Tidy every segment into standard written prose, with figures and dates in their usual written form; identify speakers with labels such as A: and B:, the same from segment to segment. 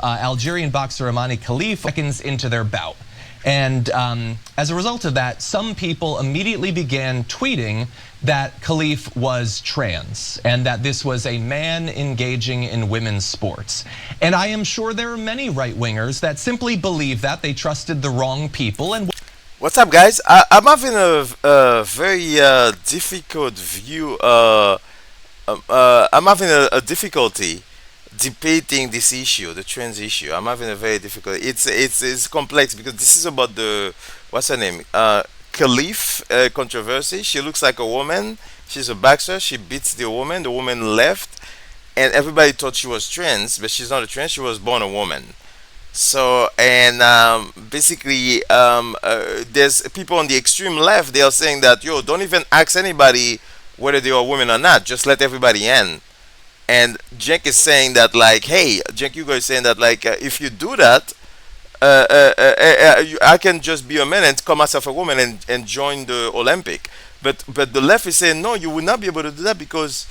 A: Algerian boxer Amani Khalif seconds into their bout. And as a result of that, some people immediately began tweeting that Khalif was trans and that this was a man engaging in women's sports. And I am sure there are many right-wingers that simply believe that they trusted the wrong people. And
B: What's up, guys? I'm having a very difficult view. I'm having a difficulty debating this issue, the trans issue. I'm having a very difficult. It's complex because this is about the what's her name? Khalif controversy. She looks like a woman. She's a boxer. She beats the woman. The woman left, and everybody thought she was trans, but she's not a trans. She was born a woman. So and basically, there's people on the extreme left. They are saying that yo, don't even ask anybody whether they are women or not. Just let everybody in. And Jenk is saying that like, hey, Jenk Hugo is saying that like, if you do that, I can just be a man and call myself a woman and join the Olympic. But the left is saying no, you will not be able to do that because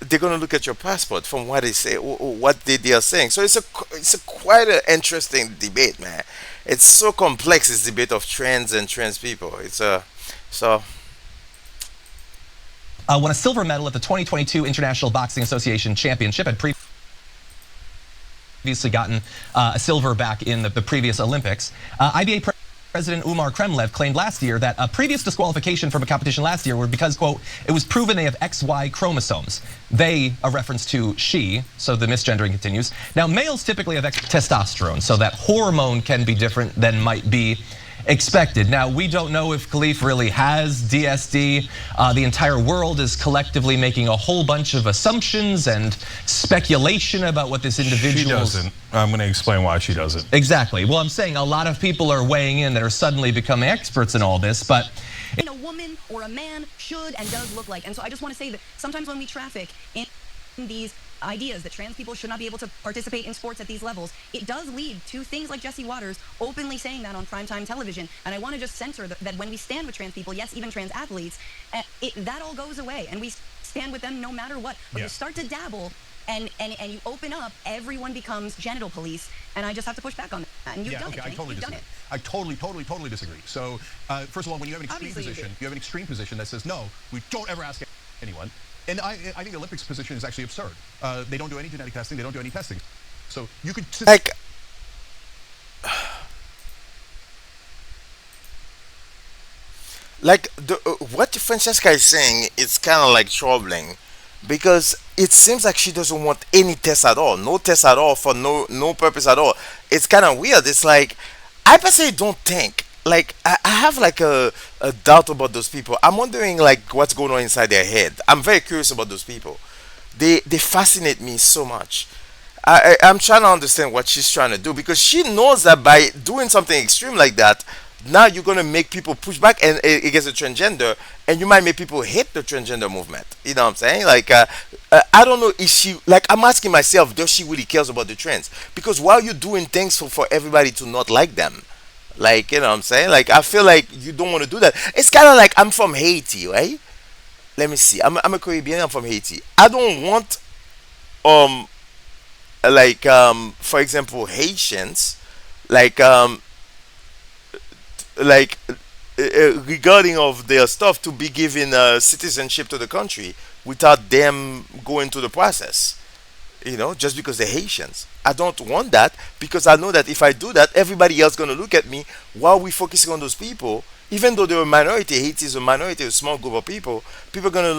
B: they're gonna look at your passport from what they say, what they are saying. So it's a quite an interesting debate, man. It's so complex. This debate of trans and trans people. It's so.
A: won a silver medal at the 2022 International Boxing Association Championship, had previously gotten a silver back in the previous Olympics. IBA President Umar Kremlev claimed last year that a previous disqualification from a competition last year were because, quote, it was proven they have XY chromosomes. They, a reference to she, so the misgendering continues. Now, males typically have testosterone, so that hormone can be different than might be expected. Now, we don't know if Khalif really has DSD. The entire world is collectively making a whole bunch of assumptions and speculation about what this individual.
C: She doesn't. I'm going to explain why she doesn't.
A: Exactly. Well, I'm saying a lot of people are weighing in that are suddenly becoming experts in all this, but
D: a woman or a man should and does look like. And so I just want to say that sometimes when we traffic in these ideas that trans people should not be able to participate in sports at these levels, it does lead to things like Jesse Waters openly saying that on primetime television. And I want to just censor that when we stand with trans people, yes, even trans athletes, that all goes away and we stand with them no matter what. But you start to dabble and you open up, everyone becomes genital police, and I just have to push back on that. And you've done it.
E: I totally disagree. I totally disagree. So first of all, when you have an extreme position, you have an extreme position that says no, we don't ever ask anyone. And I think the Olympics position is actually absurd. They don't do any genetic testing. They don't do any testing. So you could
B: like what Francesca is saying is kind of like troubling because it seems like she doesn't want any test at all, no test at all for no purpose at all. It's kind of weird. It's like I personally don't think like I have like a doubt about those people. I'm wondering like what's going on inside their head. I'm very curious about those people. They fascinate me so much. I'm trying to understand what she's trying to do because she knows that by doing something extreme like that, now you're gonna make people push back and against the transgender, and you might make people hate the transgender movement. You know what I'm saying? Like I don't know if she like I'm asking myself, does she really cares about the trans? Because while you're doing things for everybody to not like them, like you know what I'm saying? Like I feel like you don't want to do that. It's kind of like I'm from Haiti, right? Let me see. I'm a Caribbean. I'm from Haiti. I don't want like for example Haitians like like regarding of their stuff to be given citizenship to the country without them going through the process, you know, just because they're Haitians. I don't want that because I know that if I do that, everybody else gonna look at me while we focusing on those people. Even though they're a minority, Haiti is a minority, a small group of people. People are gonna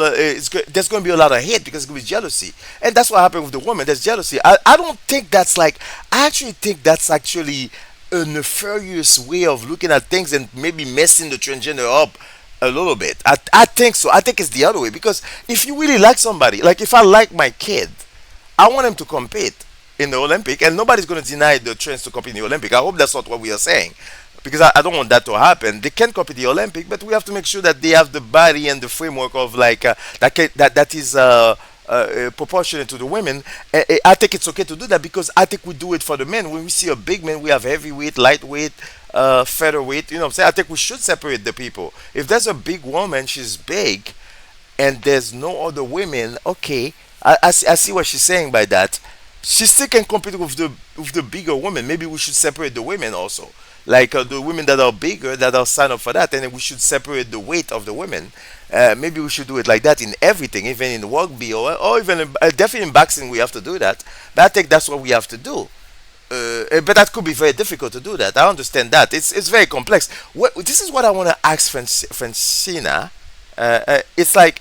B: there's gonna be a lot of hate because it's gonna be jealousy, and that's what happened with the woman. There's jealousy. I don't think that's like. I actually think that's actually a nefarious way of looking at things and maybe messing the transgender up a little bit. I think so. I think it's the other way because if you really like somebody, like if I like my kid, I want him to compete in the Olympic, and nobody's going to deny the trans to compete in the Olympic. I hope that's not what we are saying, because I don't want that to happen. They can compete in the Olympic, but we have to make sure that they have the body and the framework of like that is proportionate to the women. I think it's okay to do that because I think we do it for the men. When we see a big man, we have heavyweight, lightweight, featherweight. You know what I'm saying? I think we should separate the people. If there's a big woman, she's big, and there's no other women. Okay, I see what she's saying by that. she still can compete with the bigger women. Maybe we should separate the women also, like the women that are bigger that are signed up for that, and then we should separate the weight of the women. Maybe we should do it like that in everything, even in rugby or even definitely in boxing. We have to do that. But I think that's what we have to do. But that could be very difficult to do that. I understand that. It's very complex. This is what I want to ask Francina. It's like,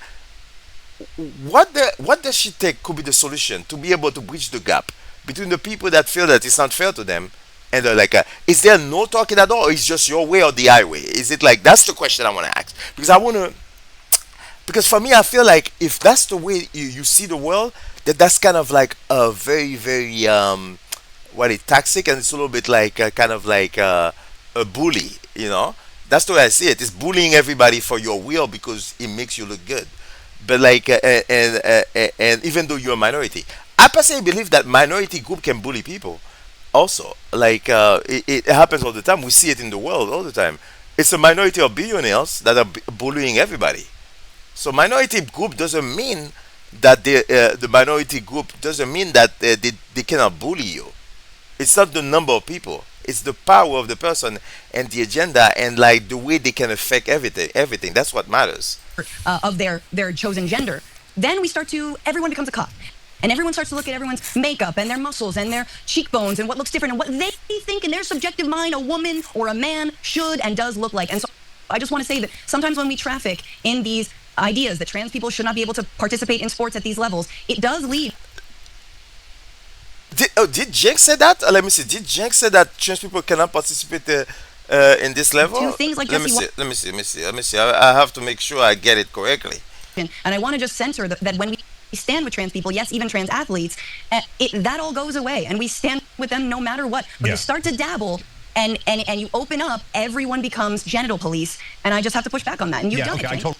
B: what does she think could be the solution to be able to bridge the gap between the people that feel that it's not fair to them and they're like, is there no talking at all, or is just your way or the highway? Is it like, that's the question I want to ask, because I want to, because for me I feel like if that's the way you see the world, that's kind of like a very very what is toxic, and it's a little bit like kind of like a bully, you know. That's the way I see it. It's bullying everybody for your will because it makes you look good. But like and even though you're a minority, I personally believe that minority group can bully people also. Like it happens all the time. We see it in the world all the time. It's a minority of billionaires that are bullying everybody. So minority group doesn't mean that the minority group doesn't mean that they cannot bully you. It's not the number of people. It's the power of the person and the agenda and like the way they can affect everything. Everything. That's what matters.
D: Of their chosen gender, then everyone becomes a cop. And everyone starts to look at everyone's makeup and their muscles and their cheekbones and what looks different and what they think in their subjective mind a woman or a man should and does look like. And so I just want to say that sometimes when we traffic in these ideas that trans people should not be able to participate in sports at these levels, it does lead.
B: Did Jenks say that? Let me see. Did Jenks say that trans people cannot participate in this level?
D: To things like
B: Let me
D: Jesse
B: see. Let me see. I have to make sure I get it correctly.
D: And I want to just censor that when we stand with trans people, yes, even trans athletes, that all goes away, and we stand with them no matter what. But you start to dabble, and you open up, everyone becomes genital police, and I just have to push back on that. And you've done it.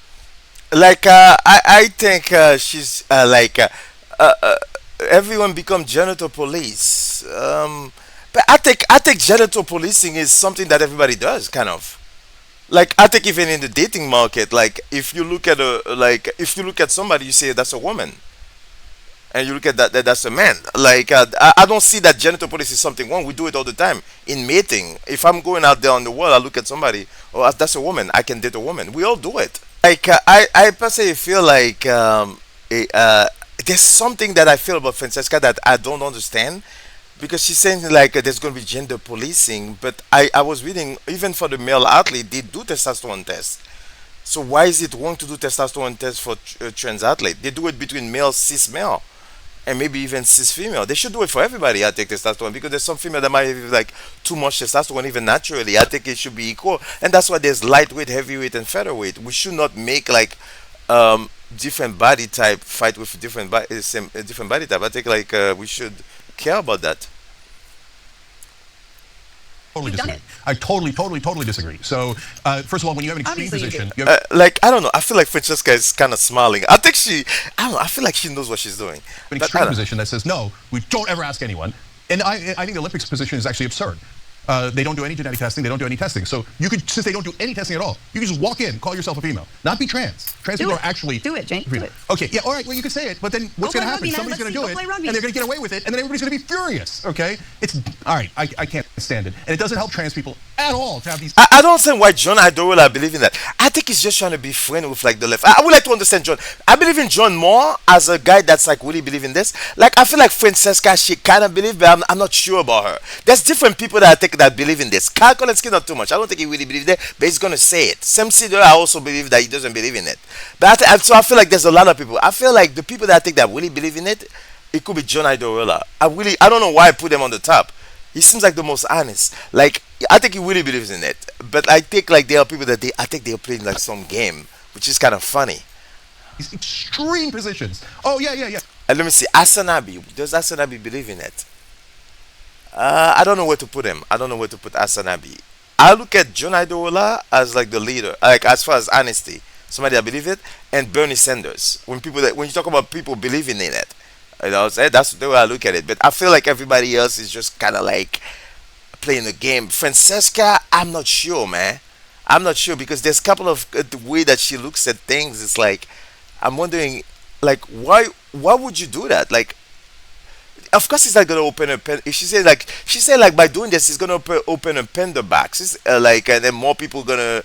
B: Like I think she's like everyone become genital police. But I think genital policing is something that everybody does, kind of. Like I think even in the dating market, like if you look at if you look at somebody, you say that's a woman, and you look at that's a man. Like I don't see that genital police is something wrong. We do it all the time in mating. If I'm going out there on the world, I look at somebody, oh that's a woman, I can date a woman. We all do it. Like I personally feel like there's something that I feel about Francesca that I don't understand, because she's saying like there's going to be gender policing, but I was reading even for the male athlete they do testosterone tests. So why is it wrong to do testosterone tests for trans athlete? They do it between male, cis male, and maybe even cis female. They should do it for everybody. I think testosterone, because there's some female that might have like too much testosterone even naturally. I think it should be equal, and that's why there's lightweight, heavyweight, and featherweight. We should not make like different body type fight with different different body type. I think like we should care about that.
E: Totally disagree. I totally disagree. So, first of all, when you have an extreme position,
B: like I don't know. I feel like Francesca is kind of smiling. I think I don't know. I feel like she knows what she's doing.
E: An extreme position that says no, we don't ever ask anyone. And I think the Olympics position is actually absurd. They don't do any genetic testing. They don't do any testing. So you could, since they don't do any testing at all, you can just walk in, call yourself a female, not be trans. Trans people are actually
D: do it, Jane. Do it.
E: Okay, yeah, all right. Well, you can say it, but then what's going to happen? Somebody's going to do it, and they're going to get away with it, and then everybody's going to be furious. Okay, it's all right. I can't stand it, and it doesn't help trans people at all to have these.
B: I don't understand why John Idola believe in that. I think he's just trying to be friend with like the left. I would like to understand John. I believe in John more as a guy that's like really believe in this. Like I feel like Francesca, she kind of believe, but I'm not sure about her. There's different people that I think that believe in this. Kyle Kolenski not too much. I don't think he really believes that, but he's gonna say it. Sam Cedar, I also believe that he doesn't believe in it. But so I feel like there's a lot of people. I feel like the people that I think that really believe in it, it could be John Idola. I don't know why I put him on the top. He seems like the most honest. Like I think he really believes in it. But I think like there are people that I think they're playing like some game, which is kind of funny.
E: These extreme positions. Oh yeah.
B: And let me see. Asanabi. Does Asanabi believe in it? I don't know where to put him. I don't know where to put Asanabi. I look at John Idola as like the leader, like as far as honesty, somebody that believe it, and Bernie Sanders. When you talk about people believing in it, you know, that's the way I look at it. But I feel like everybody else is just kind of like playing the game. Francesca, I'm not sure, man. I'm not sure, because there's a couple of the way that she looks at things. It's like I'm wondering, like why would you do that? Like of course, it's not gonna open a pen. She said like by doing this, it's gonna open a panda box. It's like and then more people gonna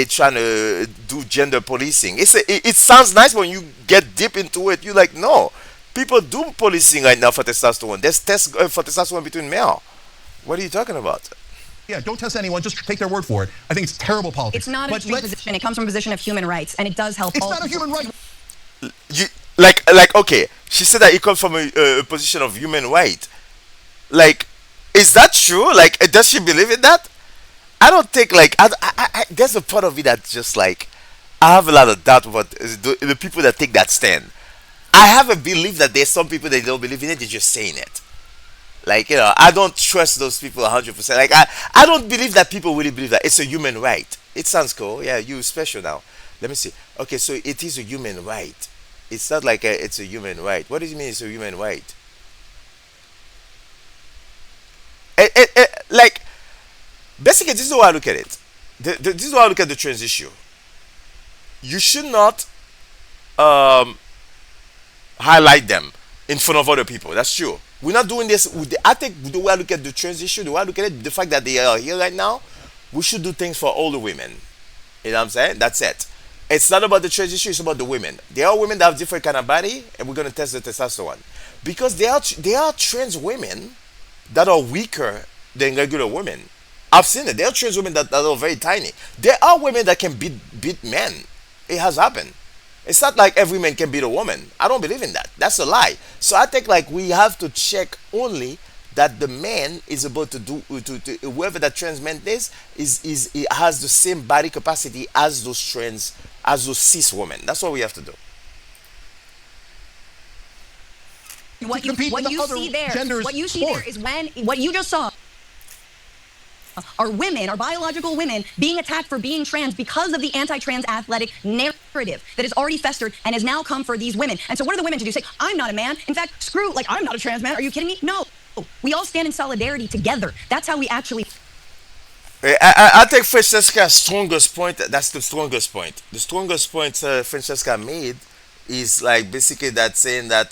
B: trying to do gender policing. It sounds nice when you get deep into it. You're like, no, people do policing right now for testosterone. There's tests for testosterone between male. What are you talking about?
E: Yeah, don't test anyone. Just take their word for it. I think it's terrible politics.
D: It's not a extreme position. It comes from a position of human rights, and it does help.
E: It's not a human right.
B: You okay. She said that it comes from a position of human right. Like, is that true? Like, does she believe in that? I don't think like there's a part of me that just like I have a lot of doubt about the people that take that stand. I have a belief that there's some people that don't believe in it. They're just saying it. Like, I don't trust those people 100%. Like, I don't believe that people really believe that it's a human right. It sounds cool. Yeah, you special now. Let me see. Okay, so it is a human right. It's not like it's a human right. What does it mean it's a human right? Like, basically, this is how I look at it. This is how I look at the trans issue. You should not highlight them in front of other people. That's true. We're not doing this. I think the way I look at the trans issue, the way I look at it, the fact that they are here right now, we should do things for all the women. You know what I'm saying? That's it. It's not about the trans issue. It's about the women. There are women that have different kind of body, and we're gonna test the testosterone because there are trans women that are weaker than regular women. I've seen it. There are trans women that are very tiny. There are women that can beat men. It has happened. It's not like every man can beat a woman. I don't believe in that. That's a lie. So I think like we have to check only that the man is able to do to whoever that trans man is it has the same body capacity as those cis women. That's what we have to do.
D: What you see there is when what you just saw are women, are biological women being attacked for being trans because of the anti-trans athletic narrative that has already festered and has now come for these women. And so what are the women to do? Say, I'm not a man. In fact, screw, like, I'm not a trans man. Are you kidding me? No. We all stand in solidarity together. That's how we actually...
B: I think Francesca's strongest point, that's the strongest point. The strongest point Francesca made is like basically that saying that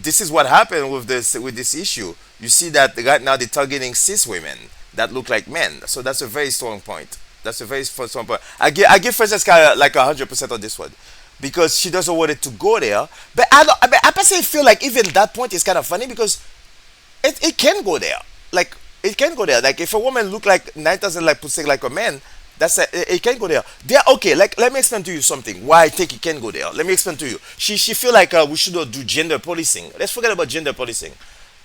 B: this is what happened with this issue. You see that right now they're targeting cis women that look like men. So that's a very strong point. That's a very strong point. I give Francesca like 100% on this one because she doesn't want it to go there. But I personally feel like even that point is kind of funny because it can go there. Like it can go there. Like if a woman look like 9,000 like pussy like a man, it can go there. Okay. Like let me explain to you something. Why I think it can go there. Let me explain to you. She feel like we should not do gender policing. Let's forget about gender policing.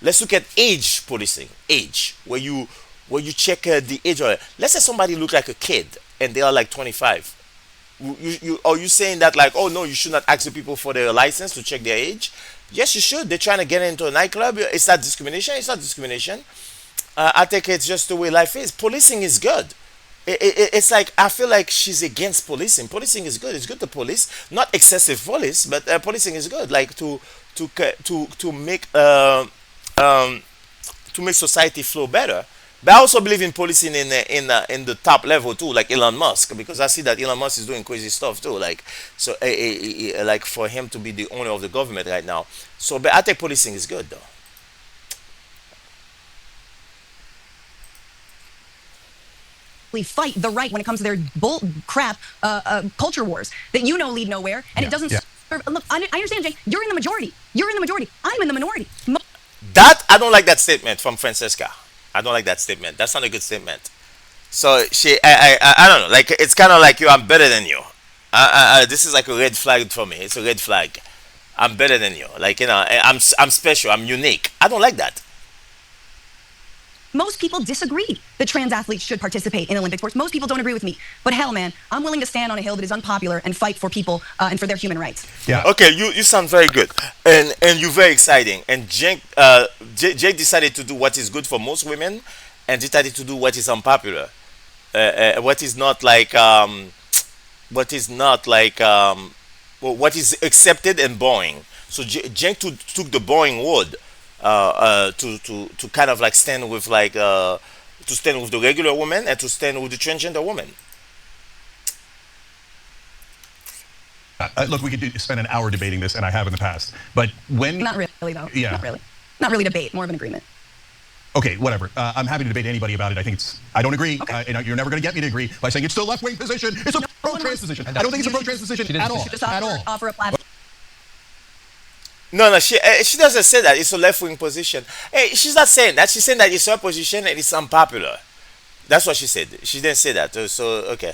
B: Let's look at age policing. Age, where you check the age. Let's say somebody look like a kid and they are like 25. Are you saying that like, oh no, you should not ask the people for their license to check their age? Yes, you should. They're trying to get into a nightclub. It's not discrimination. It's not discrimination. I think it's just the way life is. Policing is good. It's like I feel like she's against policing. Policing is good. It's good to police, not excessive police, but policing is good. Like to make society flow better. But I also believe in policing in the top level too, like Elon Musk, because I see that Elon Musk is doing crazy stuff too. Like so, like for him to be the owner of the government right now. So, but I think policing is good though.
D: Fight the right when it comes to their bull crap culture wars that lead nowhere, and it doesn't serve. Look, I understand, Jay. You're in the majority. You're in the majority. I'm in the minority.
B: That I don't like that statement from Francesca. I don't like that statement. That's not a good statement. So I don't know. Like it's kind of like I'm better than you. This is like a red flag for me. It's a red flag. I'm better than you. Like I'm special. I'm unique. I don't like that.
D: Most people disagree that trans athletes should participate in Olympic sports. Most people don't agree with me. But hell, man, I'm willing to stand on a hill that is unpopular and fight for people and for their human rights.
E: Yeah.
B: Okay, you sound very good, and you're very exciting. And Jake decided to do what is good for most women, and decided to do what is unpopular, what is not like what is accepted and boring. So Jake took the boring word. To kind of like stand with like to stand with the regular woman and to stand with the transgender woman.
E: Look, we could spend an hour debating this, and I have in the past. But when
D: Not really. really, though.
E: Yeah.
D: Not really. Not really debate, more of an agreement.
E: Okay, whatever. I'm happy to debate anybody about it. I think I don't agree.
D: Okay.
E: And you're never going to get me to agree by saying it's the left-wing position. It's a pro-trans position. I don't think it's a pro-trans position at all.
D: Just
E: At all.
D: offer a platform.
B: No, she doesn't say that it's a left wing position. Hey, she's not saying that. She's saying that it's her position and it's unpopular. That's what she said. She didn't say that. So okay.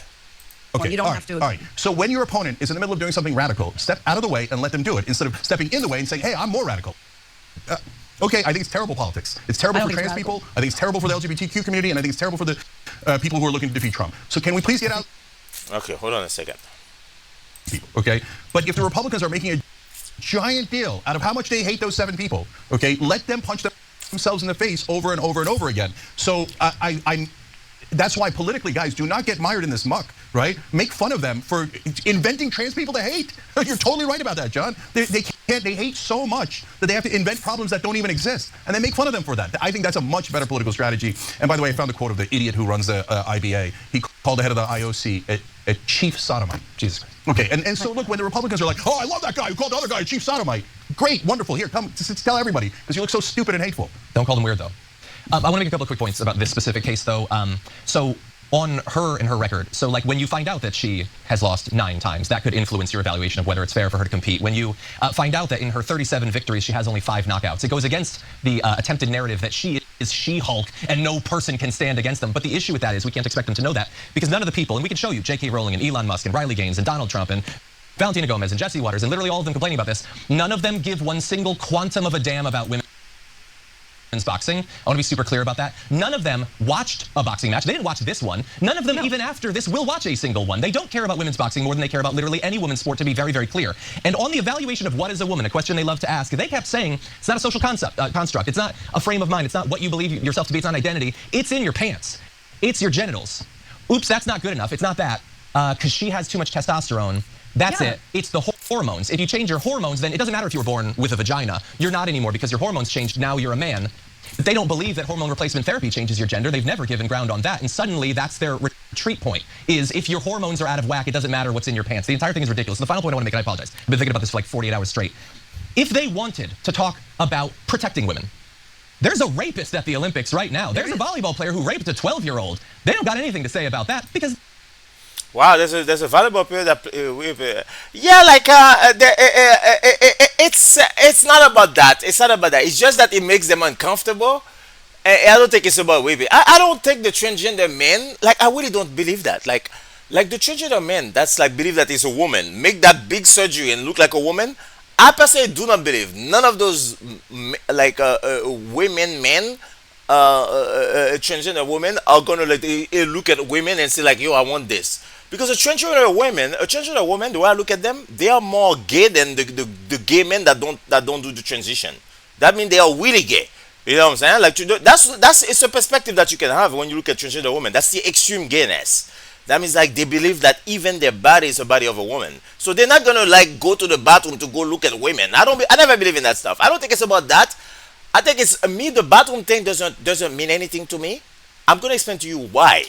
E: Okay,
D: you don't
E: all
D: have to
E: all right. So when your opponent is in the middle of doing something radical, step out of the way and let them do it instead of stepping in the way and saying, hey, I'm more radical. Okay, I think it's terrible politics. It's terrible for trans people. I think it's terrible for the LGBTQ community, and I think it's terrible for the people who are looking to defeat Trump. So can we please get out?
B: Okay, hold on a second.
E: People, okay? But if the Republicans are making a giant deal out of how much they hate those 7 people, okay, let them punch themselves in the face over and over and over again. So that's why politically, guys, do not get mired in this muck, right? Make fun of them for inventing trans people to hate. You're totally right about that, John. They hate so much that they have to invent problems that don't even exist, and they make fun of them for that. I think that's a much better political strategy. And by the way, I found the quote of the idiot who runs the IBA. He called the head of the IOC a chief sodomite. Jesus Christ. Okay, and so look, when the Republicans are like, oh, I love that guy who called the other guy a chief sodomite. Great, wonderful. Here, come, just tell everybody, because you look so stupid and hateful.
A: Don't call them weird, though. I want to make a couple of quick points about this specific case, though. So on her and her record, so like when you find out that she has lost 9 times, that could influence your evaluation of whether it's fair for her to compete. When you find out that in her 37 victories, she has only 5 knockouts, it goes against the attempted narrative that she is She-Hulk and no person can stand against them. But the issue with that is we can't expect them to know that, because none of the people, and we can show you J.K. Rowling and Elon Musk and Riley Gaines and Donald Trump and Valentina Gomez and Jesse Waters and literally all of them complaining about this, none of them give one single quantum of a damn about women. Boxing. I want to be super clear about that. None of them watched a boxing match. They didn't watch this one. None of them, even after this, will watch a single one. They don't care about women's boxing more than they care about literally any women's sport, to be very, very clear. And on the evaluation of what is a woman, a question they love to ask, they kept saying it's not a social construct. It's not a frame of mind. It's not what you believe yourself to be. It's not identity. It's in your pants. It's your genitals. Oops, that's not good enough. It's not that, because she has too much testosterone. That's it. It's the hormones. If you change your hormones, then it doesn't matter if you were born with a vagina. You're not anymore because your hormones changed. Now you're a man. They don't believe that hormone replacement therapy changes your gender. They've never given ground on that. And suddenly that's their retreat point, is if your hormones are out of whack, it doesn't matter what's in your pants. The entire thing is ridiculous. And the final point I want to make, and I apologize, I've been thinking about this for like 48 hours straight. If they wanted to talk about protecting women, there's a rapist at the Olympics right now. There's a volleyball player who raped a 12-year-old. They don't got anything to say about that because...
B: Wow, there's a volleyball player that yeah, like it's not about that. It's not about that. It's just that it makes them uncomfortable. And I don't think it's about raping. I don't think the transgender men, like, I really don't believe that. Like the transgender men, that's like believe that it's a woman, make that big surgery and look like a woman. I personally do not believe none of those like women men. Transgender women are gonna like look at women and say like, yo, I want this. Because a transgender woman, the way I look at them, they are more gay than the gay men that don't do the transition. That means they are really gay. You know what I'm saying? Like that's it's a perspective that you can have when you look at transgender women. That's the extreme gayness. That means like they believe that even their body is a body of a woman. So they're not gonna like go to the bathroom to go look at women. I never believe in that stuff. I don't think it's about that. I think it's me. The bathroom thing doesn't mean anything to me. I'm gonna explain to you why.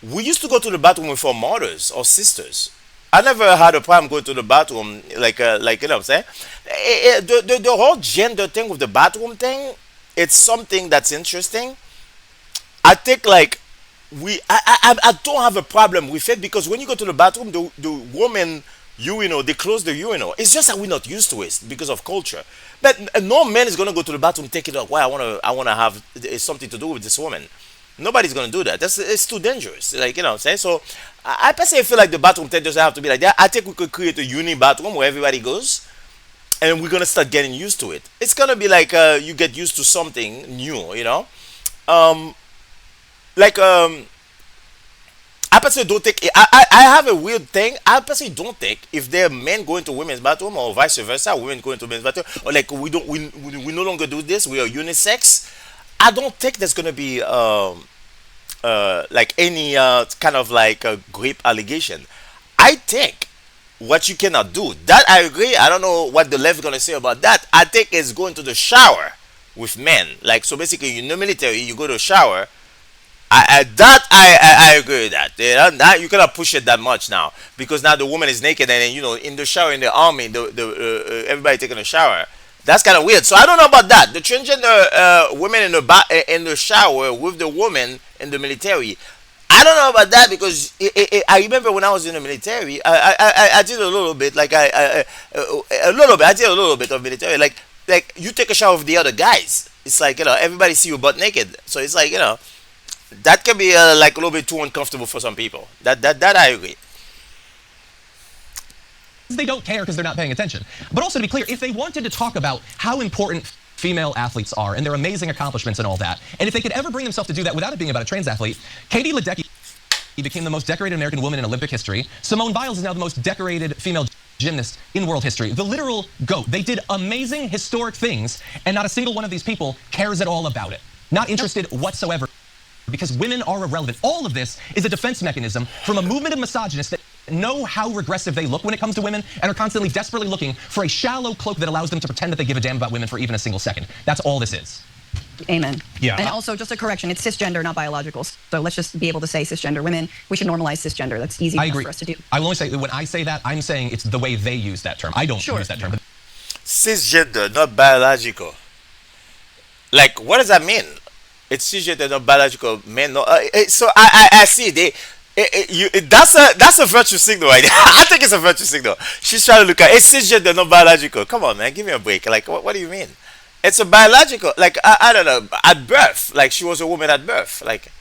B: We used to go to the bathroom with our mothers or sisters. I never had a problem going to the bathroom like you know what I'm saying. The whole gender thing with the bathroom thing, it's something that's interesting. I think like I don't have a problem with it because when you go to the bathroom, the woman urinal, they close the urinal. It's just that we're not used to it because of culture. But no man is gonna go to the bathroom thinking, "Why I wanna have something to do with this woman." Nobody's gonna do that. It's too dangerous. Like, you know what I'm saying? So I personally feel like the bathroom thing doesn't have to be like that. I think we could create a uni bathroom where everybody goes, and we're gonna start getting used to it. It's gonna be like you get used to something new, you know. I personally don't think I have a weird thing. I personally don't think if there are men going to women's bathroom or vice versa, women going to men's bathroom, or like we no longer do this. We are unisex. I don't think there's gonna be like any kind of like a grape allegation. I think what you cannot do, that I agree. I don't know what the left is gonna say about that. I think it's going to the shower with men. Like, so basically, in the military, you go to a shower. I agree with that. That you cannot push it that much now because now the woman is naked and then, you know, in the shower in the army, the everybody taking a shower. That's kind of weird. So I don't know about that. The transgender women in the in the shower with the woman in the military. I don't know about that because I remember when I was in the military, I did a little bit, like a little bit. I did a little bit of military, like you take a shower with the other guys. It's like everybody see you butt naked, so it's like that can be like a little bit too uncomfortable for some people. That I agree.
A: They don't care because they're not paying attention. But also, to be clear, if they wanted to talk about how important female athletes are and their amazing accomplishments and all that, and if they could ever bring themselves to do that without it being about a trans athlete, Katie Ledecky became the most decorated American woman in Olympic history. Simone Biles is now the most decorated female gymnast in world history. The literal GOAT. They did amazing, historic things, and not a single one of these people cares at all about it. Not interested whatsoever, because women are irrelevant. All of this is a defense mechanism from a movement of misogynists that know how regressive they look when it comes to women and are constantly desperately looking for a shallow cloak that allows them to pretend that they give a damn about women for even a single second. That's all this is.
D: Amen.
C: Yeah.
D: And also, just a correction, it's cisgender, not biological. So let's just be able to say cisgender women. We should normalize cisgender. That's easy enough for us to do.
A: I will only say that when I say that, I'm saying it's the way they use that term. I don't use that term. But
B: Cisgender, not biological. Like, what does that mean? It's cisgender, not biological. Men, no. So I see that's a virtue signal, right? I think it's a virtue signal. She's trying to look at it's cisgender, not biological. Come on, man, give me a break. Like, what do you mean? It's a biological. Like, I don't know. At birth, like she was a woman at birth. Like,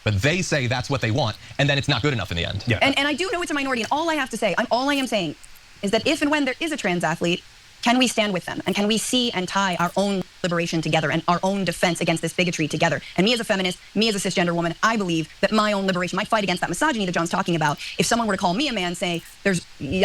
A: but they say that's what they want, and then it's not good enough in the end.
C: Yeah.
D: And I do know it's a minority, and all I have to say, all I am saying is that if and when there is a trans athlete, can we stand with them? And can we see and tie our own liberation together and our own defense against this bigotry together? And me as a feminist, me as a cisgender woman, I believe that my own liberation, my fight against that misogyny that John's talking about, if someone were to call me a man, say,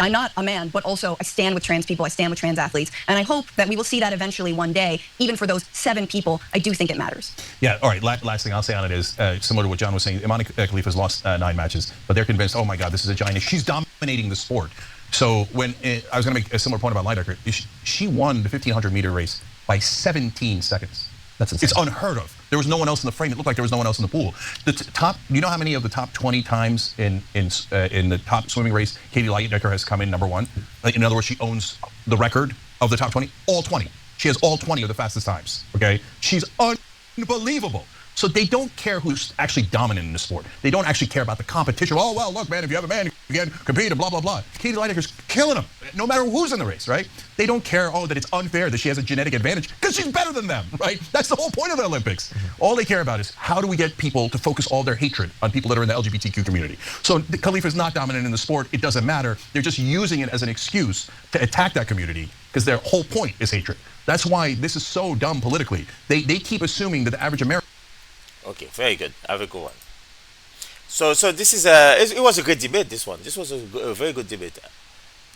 D: I'm not a man, but also I stand with trans people, I stand with trans athletes. And I hope that we will see that eventually one day, even for those 7 people, I do think it matters.
E: Yeah, all right, last thing I'll say on it is, similar to what John was saying, Imani Khalifa's lost 9 matches, but they're convinced, oh my God, this is a giant. She's dominating the sport. So when I was going to make a similar point about Lidecker, she won the 1500 meter race by 17 seconds.
A: That's insane.
E: It's unheard of. There was no one else in the frame. It looked like there was no one else in the pool. The top, you know how many of the top 20 times in the top swimming race Katie Lidecker has come in #1? Like, in other words, she owns the record of the top 20, all 20. She has all 20 of the fastest times. Okay, she's unbelievable. So they don't care who's actually dominant in the sport. They don't actually care about the competition. Oh, well, look, man, if you have a man, you can compete and blah, blah, blah. Katie Leidecker's killing them, no matter who's in the race, right? They don't care, that it's unfair that she has a genetic advantage because she's better than them, right? That's the whole point of the Olympics. All they care about is how do we get people to focus all their hatred on people that are in the LGBTQ community. So Khalifa's not dominant in the sport. It doesn't matter. They're just using it as an excuse to attack that community because their whole point is hatred. That's why this is so dumb politically. They keep assuming that the average American.
B: okay, very good. Have a good one. So this is it was a good debate. This was a very good debate.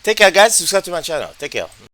B: Take care, guys. Subscribe to my channel. Take care.